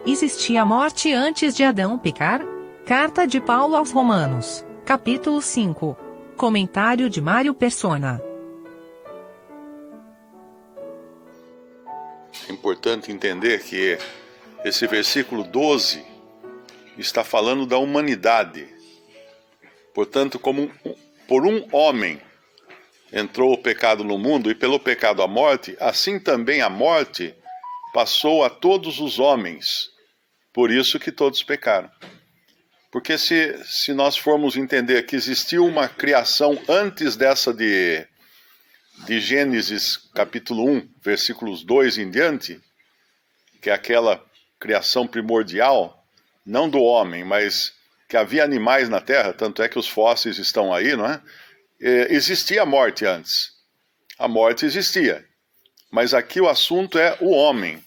Existia morte antes de Adão pecar? Carta de Paulo aos Romanos, capítulo 5. Comentário de Mário Persona. É importante entender que esse versículo 12 está falando da humanidade. Portanto, por um homem entrou o pecado no mundo, e pelo pecado a morte, assim também a morte passou a todos os homens. Por isso que todos pecaram. Porque se nós formos entender que existiu uma criação antes dessa de Gênesis capítulo 1, versículos 2 em diante, que é aquela criação primordial, não do homem, mas que havia animais na terra, tanto é que os fósseis estão aí, não é? Existia a morte antes. A morte existia. Mas aqui o assunto é o homem.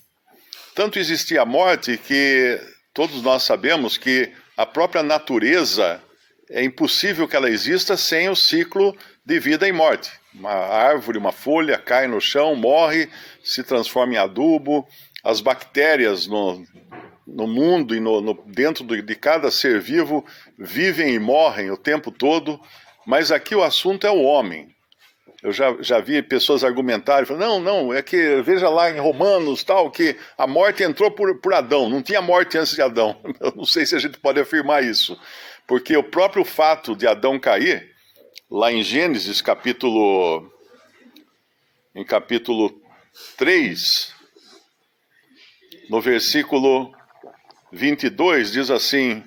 Tanto existia a morte que todos nós sabemos que a própria natureza é impossível que ela exista sem o ciclo de vida e morte. Uma árvore, uma folha cai no chão, morre, se transforma em adubo. As bactérias no mundo e dentro de cada ser vivo vivem e morrem o tempo todo. Mas aqui o assunto é o homem. Eu já vi pessoas argumentarem, falando, não, é que veja lá em Romanos, tal, que a morte entrou por Adão, não tinha morte antes de Adão. Eu não sei se a gente pode afirmar isso, porque o próprio fato de Adão cair, lá em Gênesis capítulo 3, no versículo 22, diz assim: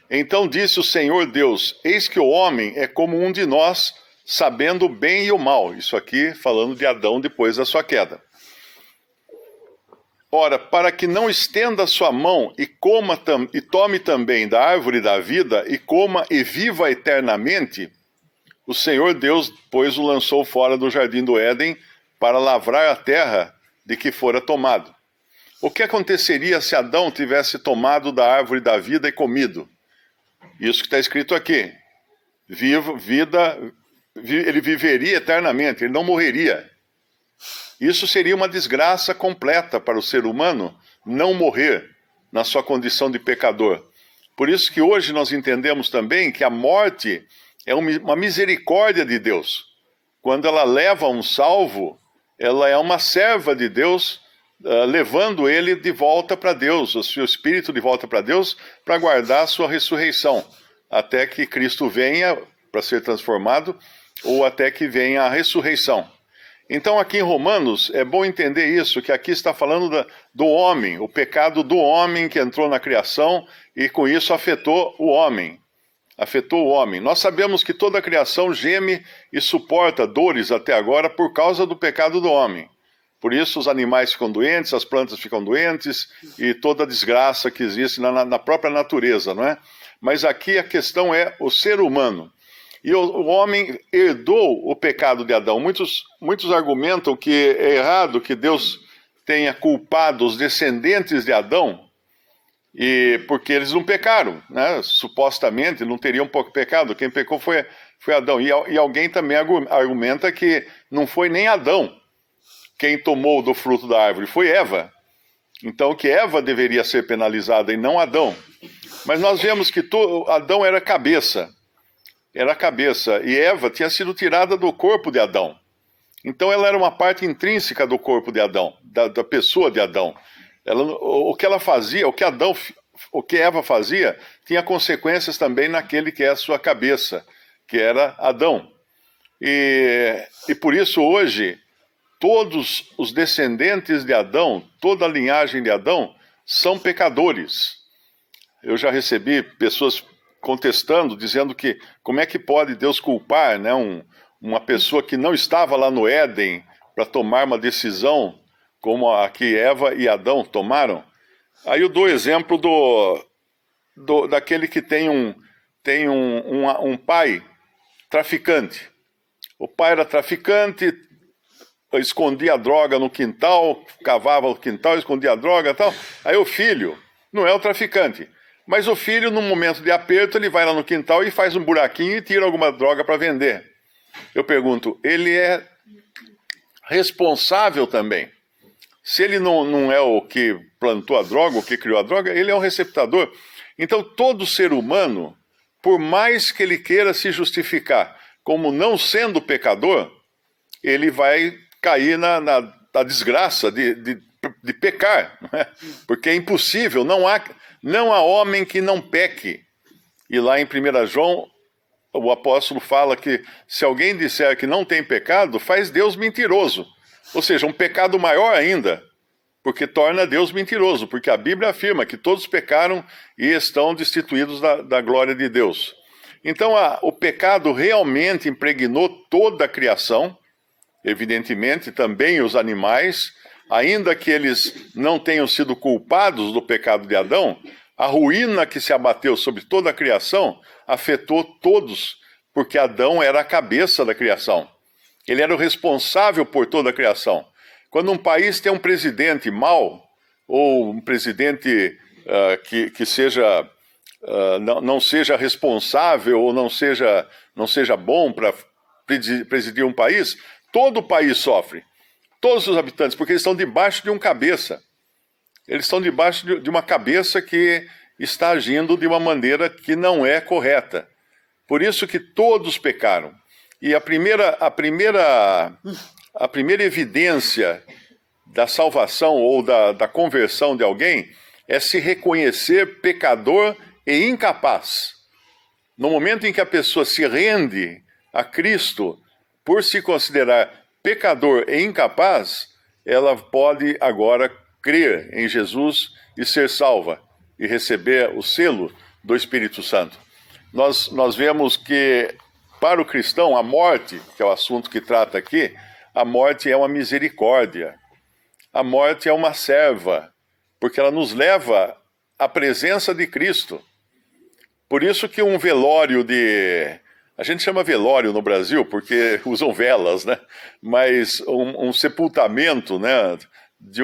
Então disse o Senhor Deus, eis que o homem é como um de nós, sabendo o bem e o mal. Isso aqui falando de Adão depois da sua queda. Ora, para que não estenda a sua mão e tome também da árvore da vida, e coma e viva eternamente, o Senhor Deus, pois, o lançou fora do jardim do Éden para lavrar a terra de que fora tomado. O que aconteceria se Adão tivesse tomado da árvore da vida e comido? Isso que está escrito aqui. Ele viveria eternamente, ele não morreria. Isso seria uma desgraça completa para o ser humano não morrer na sua condição de pecador. Por isso que hoje nós entendemos também que a morte é uma misericórdia de Deus. Quando ela leva um salvo, ela é uma serva de Deus, levando ele de volta para Deus, o seu espírito de volta para Deus, para guardar a sua ressurreição, até que Cristo venha para ser transformado, ou até que venha a ressurreição. Então aqui em Romanos, é bom entender isso, que aqui está falando do homem, o pecado do homem que entrou na criação e com isso afetou o homem. Nós sabemos que toda a criação geme e suporta dores até agora por causa do pecado do homem. Por isso os animais ficam doentes, as plantas ficam doentes e toda a desgraça que existe na própria natureza, não é? Mas aqui a questão é o ser humano. E o homem herdou o pecado de Adão. Muitos argumentam que é errado que Deus tenha culpado os descendentes de Adão, porque eles não pecaram, né? Supostamente não teriam pecado. Quem pecou foi Adão. E alguém também argumenta que não foi nem Adão quem tomou do fruto da árvore, foi Eva. Então que Eva deveria ser penalizada e não Adão. Mas nós vemos que Adão era cabeça, e Eva tinha sido tirada do corpo de Adão. Então ela era uma parte intrínseca do corpo de Adão, da pessoa de Adão. O que ela fazia, o que Eva fazia, tinha consequências também naquele que é a sua cabeça, que era Adão. E por isso hoje, todos os descendentes de Adão, toda a linhagem de Adão, são pecadores. Eu já recebi pessoas contestando, dizendo que como é que pode Deus culpar, né, uma pessoa que não estava lá no Éden para tomar uma decisão como a que Eva e Adão tomaram. Aí eu dou exemplo daquele que tem um pai traficante. O pai era traficante, escondia a droga no quintal, cavava o quintal, escondia a droga e tal. Aí o filho não é o traficante. Mas o filho, num momento de aperto, ele vai lá no quintal e faz um buraquinho e tira alguma droga para vender. Eu pergunto, ele é responsável também? Se ele não é o que plantou a droga, o que criou a droga, ele é um receptador. Então, todo ser humano, por mais que ele queira se justificar como não sendo pecador, ele vai cair na desgraça de pecar, não é? Porque é impossível, não há homem que não peque. E lá em 1 João, o apóstolo fala que se alguém disser que não tem pecado, faz Deus mentiroso. Ou seja, um pecado maior ainda, porque torna Deus mentiroso, porque a Bíblia afirma que todos pecaram e estão destituídos da glória de Deus. Então, o pecado realmente impregnou toda a criação, evidentemente também os animais, ainda que eles não tenham sido culpados do pecado de Adão, a ruína que se abateu sobre toda a criação afetou todos, porque Adão era a cabeça da criação. Ele era o responsável por toda a criação. Quando um país tem um presidente mau, ou um presidente que seja, não seja responsável, ou não seja bom para presidir um país, todo o país sofre. Todos os habitantes, porque eles estão debaixo de um cabeça. Eles estão debaixo de uma cabeça que está agindo de uma maneira que não é correta. Por isso que todos pecaram. E a primeira evidência da salvação ou da conversão de alguém é se reconhecer pecador e incapaz. No momento em que a pessoa se rende a Cristo por se considerar pecador e incapaz, ela pode agora crer em Jesus e ser salva e receber o selo do Espírito Santo. Nós vemos que para o cristão a morte, que é o assunto que trata aqui, a morte é uma misericórdia. A morte é uma serva, porque ela nos leva à presença de Cristo. Por isso que um velório a gente chama velório no Brasil porque usam velas, né? Mas um sepultamento, né, de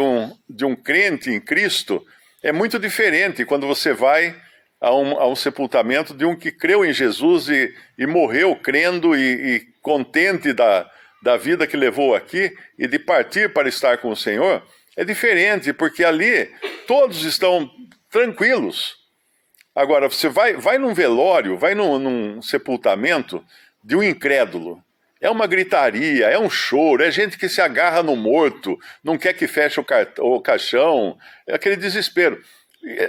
um crente em Cristo é muito diferente quando você vai a um sepultamento de um que creu em Jesus e morreu crendo e contente da vida que levou aqui e de partir para estar com o Senhor. É diferente, porque ali todos estão tranquilos. Agora, você vai num velório, vai num sepultamento de um incrédulo. É uma gritaria, é um choro, é gente que se agarra no morto, não quer que feche o caixão, é aquele desespero.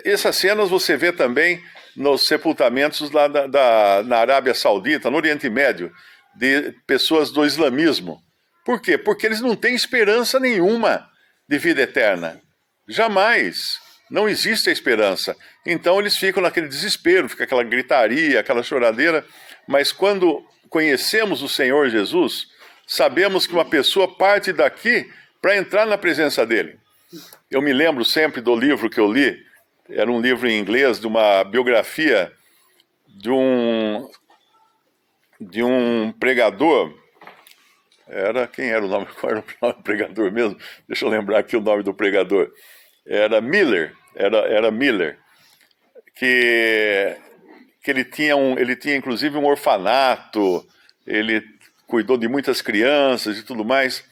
Essas cenas você vê também nos sepultamentos lá na Arábia Saudita, no Oriente Médio, de pessoas do islamismo. Por quê? Porque eles não têm esperança nenhuma de vida eterna. Jamais. Não existe a esperança. Então eles ficam naquele desespero, fica aquela gritaria, aquela choradeira. Mas quando conhecemos o Senhor Jesus, sabemos que uma pessoa parte daqui para entrar na presença dele. Eu me lembro sempre do livro que eu li, era um livro em inglês, de uma biografia de um pregador. Quem era o nome? Qual era o nome do pregador mesmo? Deixa eu lembrar aqui o nome do pregador. Era Miller, que ele tinha inclusive um orfanato, ele cuidou de muitas crianças e tudo mais.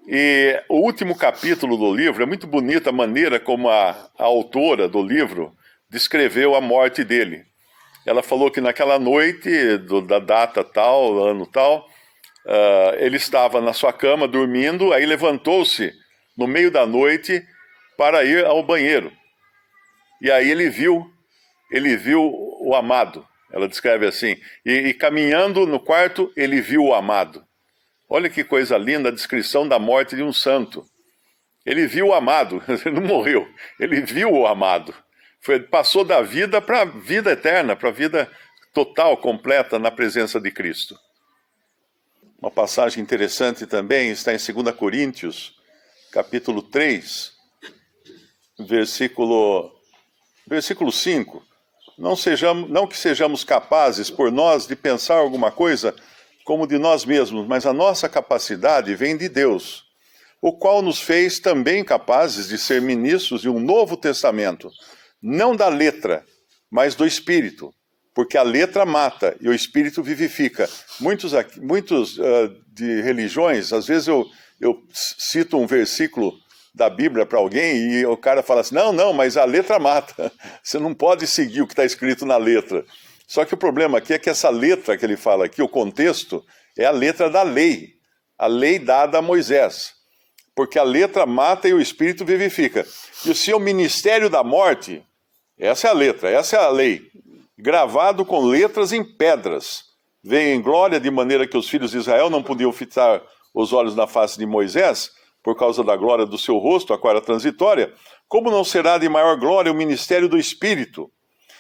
E o último capítulo do livro, é muito bonita a maneira como a autora do livro descreveu a morte dele. Ela falou que naquela noite, da data tal, ano tal, ele estava na sua cama dormindo, aí levantou-se no meio da noite para ir ao banheiro. E aí ele viu o amado, ela descreve assim, e caminhando no quarto, ele viu o amado. Olha que coisa linda a descrição da morte de um santo. Ele viu o amado, ele não morreu, ele viu o amado. Passou da vida para a vida eterna, para a vida total, completa na presença de Cristo. Uma passagem interessante também está em 2 Coríntios, capítulo 3, versículo 5. Não que sejamos capazes por nós de pensar alguma coisa como de nós mesmos, mas a nossa capacidade vem de Deus, o qual nos fez também capazes de ser ministros de um novo testamento, não da letra, mas do Espírito, porque a letra mata e o Espírito vivifica. Muitos de religiões, às vezes eu cito um versículo da Bíblia para alguém e o cara fala assim, não, mas a letra mata. Você não pode seguir o que está escrito na letra. Só que o problema aqui é que essa letra que ele fala aqui, o contexto, é a letra da lei. A lei dada a Moisés. Porque a letra mata e o Espírito vivifica. E o seu ministério da morte, essa é a letra, essa é a lei. Gravado com letras em pedras. Veio em glória de maneira que os filhos de Israel não podiam fitar os olhos na face de Moisés, por causa da glória do seu rosto, a qual era transitória, como não será de maior glória o ministério do Espírito?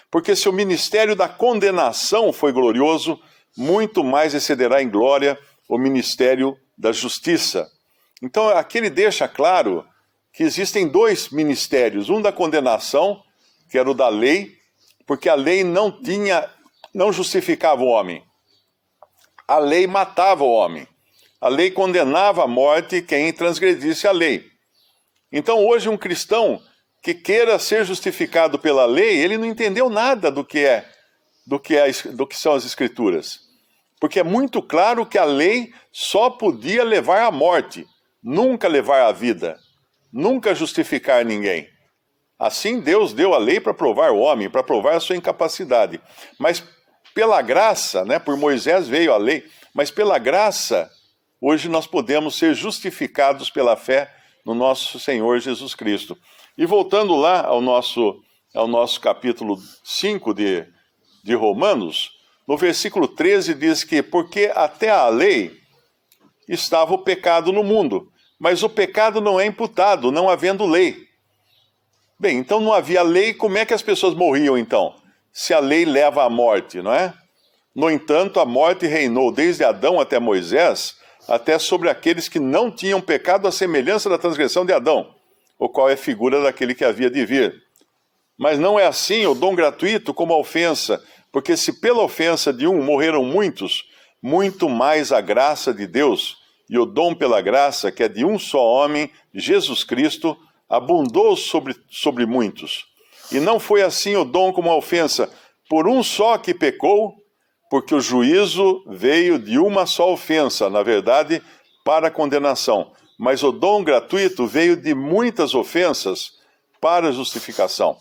Porque se o ministério da condenação foi glorioso, muito mais excederá em glória o ministério da justiça. Então aqui ele deixa claro que existem dois ministérios, um da condenação, que era o da lei, porque a lei não justificava o homem. A lei matava o homem. A lei condenava à morte quem transgredisse a lei. Então hoje um cristão que queira ser justificado pela lei, ele não entendeu nada do que são as Escrituras. Porque é muito claro que a lei só podia levar à morte, nunca levar à vida, nunca justificar ninguém. Assim Deus deu a lei para provar o homem, para provar a sua incapacidade. Mas pela graça, por Moisés veio a lei, mas pela graça, hoje nós podemos ser justificados pela fé no nosso Senhor Jesus Cristo. E voltando lá ao nosso capítulo 5 de Romanos, no versículo 13 diz que, porque até a lei estava o pecado no mundo, mas o pecado não é imputado, não havendo lei. Bem, então não havia lei, como é que as pessoas morriam então? Se a lei leva à morte, não é? No entanto, a morte reinou desde Adão até Moisés, até sobre aqueles que não tinham pecado à semelhança da transgressão de Adão, o qual é figura daquele que havia de vir. Mas não é assim o dom gratuito como a ofensa, porque se pela ofensa de um morreram muitos, muito mais a graça de Deus e o dom pela graça, que é de um só homem, Jesus Cristo, abundou sobre muitos. E não foi assim o dom como a ofensa, por um só que pecou, porque o juízo veio de uma só ofensa, na verdade, para a condenação. Mas o dom gratuito veio de muitas ofensas para a justificação.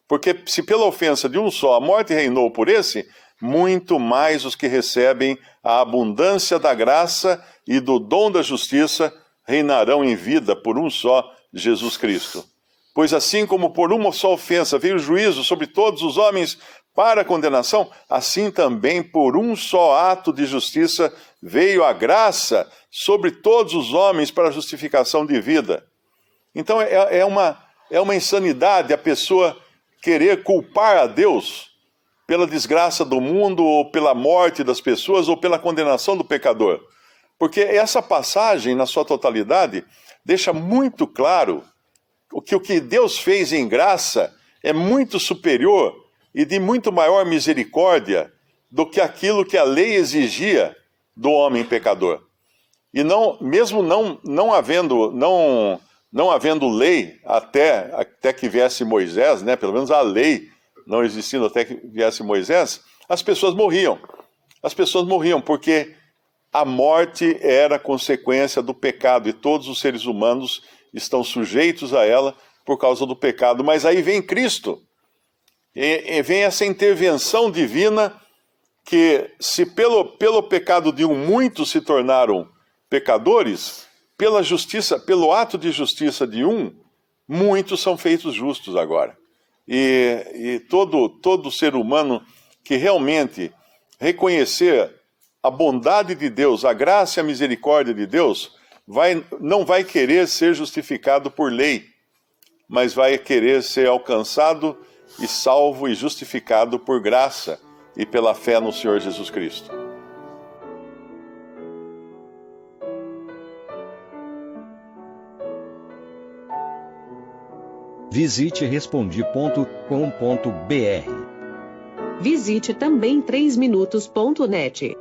Porque se pela ofensa de um só a morte reinou por esse, muito mais os que recebem a abundância da graça e do dom da justiça reinarão em vida por um só Jesus Cristo. Pois assim como por uma só ofensa veio o juízo sobre todos os homens para a condenação, assim também por um só ato de justiça veio a graça sobre todos os homens para a justificação de vida. Então é uma insanidade a pessoa querer culpar a Deus pela desgraça do mundo, ou pela morte das pessoas, ou pela condenação do pecador. Porque essa passagem, na sua totalidade, deixa muito claro que o que Deus fez em graça é muito superior e de muito maior misericórdia do que aquilo que a lei exigia do homem pecador. E mesmo não havendo lei até que viesse Moisés, pelo menos a lei não existindo até que viesse Moisés, as pessoas morriam. As pessoas morriam porque a morte era consequência do pecado e todos os seres humanos estão sujeitos a ela por causa do pecado. Mas aí vem Cristo, e vem essa intervenção divina que, se pelo pecado de um muitos se tornaram pecadores, pelo ato de justiça de um, muitos são feitos justos agora. E todo ser humano que realmente reconhecer a bondade de Deus, a graça e a misericórdia de Deus, não vai querer ser justificado por lei, mas vai querer ser alcançado e salvo e justificado por graça e pela fé no Senhor Jesus Cristo. Visite Respondi.com.br. Visite também 3minutos.net.